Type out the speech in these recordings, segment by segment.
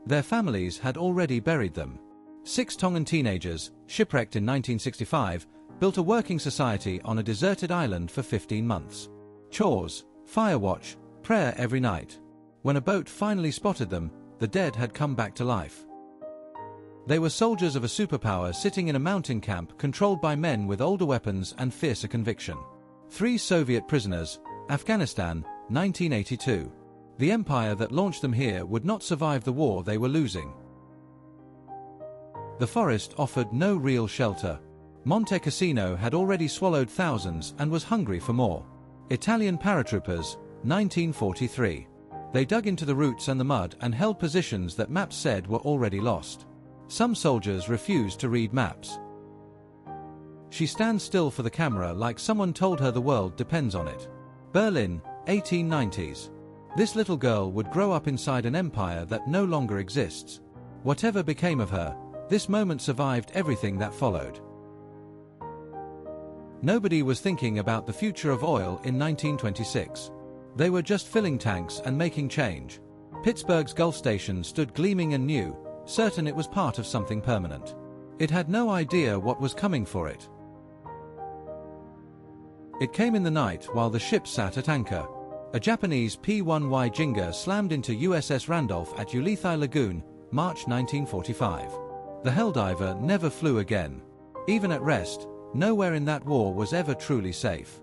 Their families had already buried them. 6 Tongan teenagers, shipwrecked in 1965, built a working society on a deserted island for 15 months. Chores, fire watch, prayer every night. When a boat finally spotted them, the dead had come back to life. They were soldiers of a superpower sitting in a mountain camp controlled by men with older weapons and fiercer conviction. 3 Soviet prisoners, Afghanistan, 1982. The empire that launched them here would not survive the war they were losing. The forest offered no real shelter. Monte Cassino had already swallowed thousands and was hungry for more. Italian paratroopers, 1943. They dug into the roots and the mud and held positions that maps said were already lost. Some soldiers refused to read maps. She stands still for the camera like someone told her the world depends on it. Berlin, 1890s. This little girl would grow up inside an empire that no longer exists. Whatever became of her, this moment survived everything that followed. Nobody was thinking about the future of oil in 1926. They were just filling tanks and making change. Pittsburgh's Gulf Station stood gleaming and new, certain it was part of something permanent. It had no idea what was coming for it. It came in the night while the ship sat at anchor. A Japanese P-1Y Jinga slammed into USS Randolph at Ulithi Lagoon, March 1945. The Helldiver never flew again. Even at rest, nowhere in that war was ever truly safe.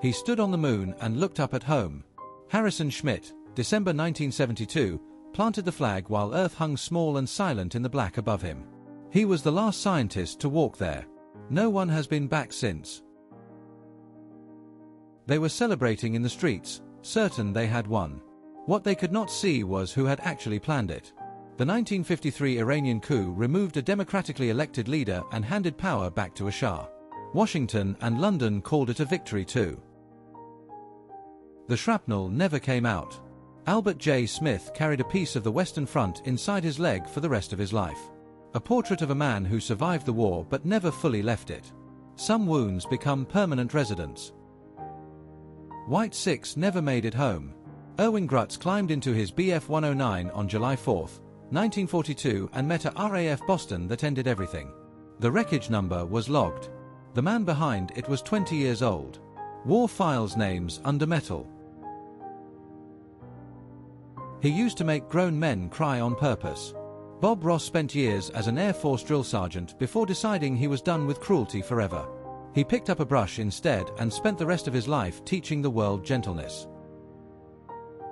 He stood on the moon and looked up at home. Harrison Schmitt, December 1972, planted the flag while Earth hung small and silent in the black above him. He was the last scientist to walk there. No one has been back since. They were celebrating in the streets, certain they had won. What they could not see was who had actually planned it. The 1953 Iranian coup removed a democratically elected leader and handed power back to a Shah. Washington and London called it a victory too. The shrapnel never came out. Albert J. Smith carried a piece of the Western Front inside his leg for the rest of his life. A portrait of a man who survived the war but never fully left it. Some wounds become permanent residents. White 6 never made it home. Erwin Grutz climbed into his Bf-109 on July 4, 1942 and met a RAF Boston that ended everything. The wreckage number was logged. The man behind it was 20 years old. War files names under metal. He used to make grown men cry on purpose. Bob Ross spent years as an Air Force drill sergeant before deciding he was done with cruelty forever. He picked up a brush instead and spent the rest of his life teaching the world gentleness.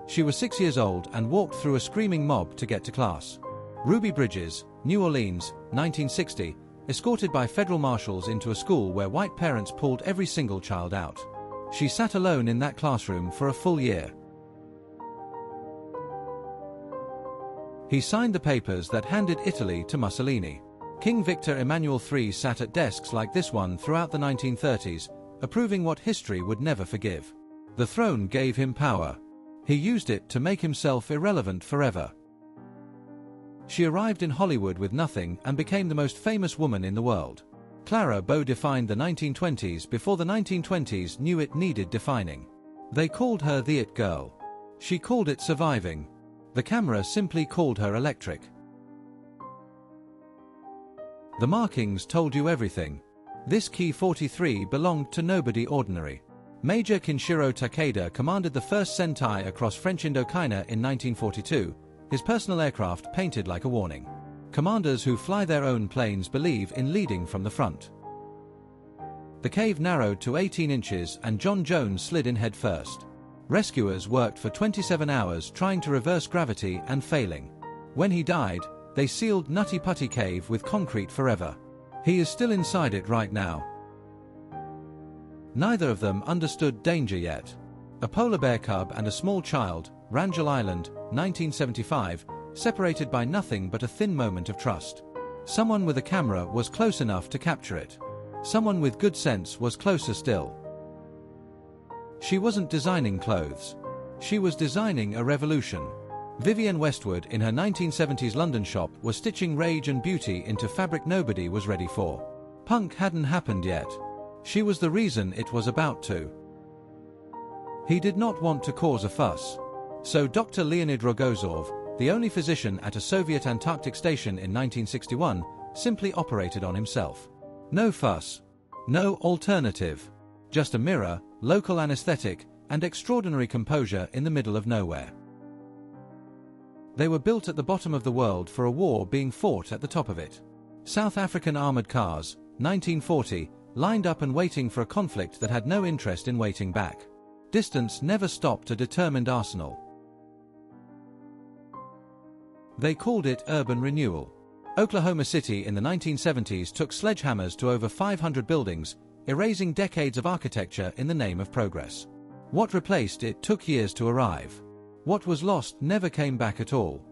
She was 6 years old and walked through a screaming mob to get to class. Ruby Bridges, New Orleans, 1960, escorted by federal marshals into a school where white parents pulled every single child out. She sat alone in that classroom for a full year. He signed the papers that handed Italy to Mussolini. King Victor Emmanuel III sat at desks like this one throughout the 1930s, approving what history would never forgive. The throne gave him power. He used it to make himself irrelevant forever. She arrived in Hollywood with nothing and became the most famous woman in the world. Clara Bow defined the 1920s before the 1920s knew it needed defining. They called her the It Girl. She called it surviving. The camera simply called her electric. The markings told you everything. This Ki 43 belonged to nobody ordinary. Major Kinshiro Takeda commanded the 1st Sentai across French Indochina in 1942, his personal aircraft painted like a warning. Commanders who fly their own planes believe in leading from the front. The cave narrowed to 18 inches and John Jones slid in head first. Rescuers worked for 27 hours trying to reverse gravity and failing. When he died, they sealed Nutty Putty Cave with concrete forever. He is still inside it right now. Neither of them understood danger yet. A polar bear cub and a small child, Wrangel Island, 1975, separated by nothing but a thin moment of trust. Someone with a camera was close enough to capture it. Someone with good sense was closer still. She wasn't designing clothes. She was designing a revolution. Vivienne Westwood in her 1970s London shop was stitching rage and beauty into fabric nobody was ready for. Punk hadn't happened yet. She was the reason it was about to. He did not want to cause a fuss. So Dr. Leonid Rogozov, the only physician at a Soviet Antarctic station in 1961, simply operated on himself. No fuss. No alternative. Just a mirror, local anesthetic, and extraordinary composure in the middle of nowhere. They were built at the bottom of the world for a war being fought at the top of it. South African armored cars, 1940, lined up and waiting for a conflict that had no interest in waiting back. Distance never stopped a determined arsenal. They called it urban renewal. Oklahoma City in the 1970s took sledgehammers to over 500 buildings, erasing decades of architecture in the name of progress. What replaced it took years to arrive. What was lost never came back at all.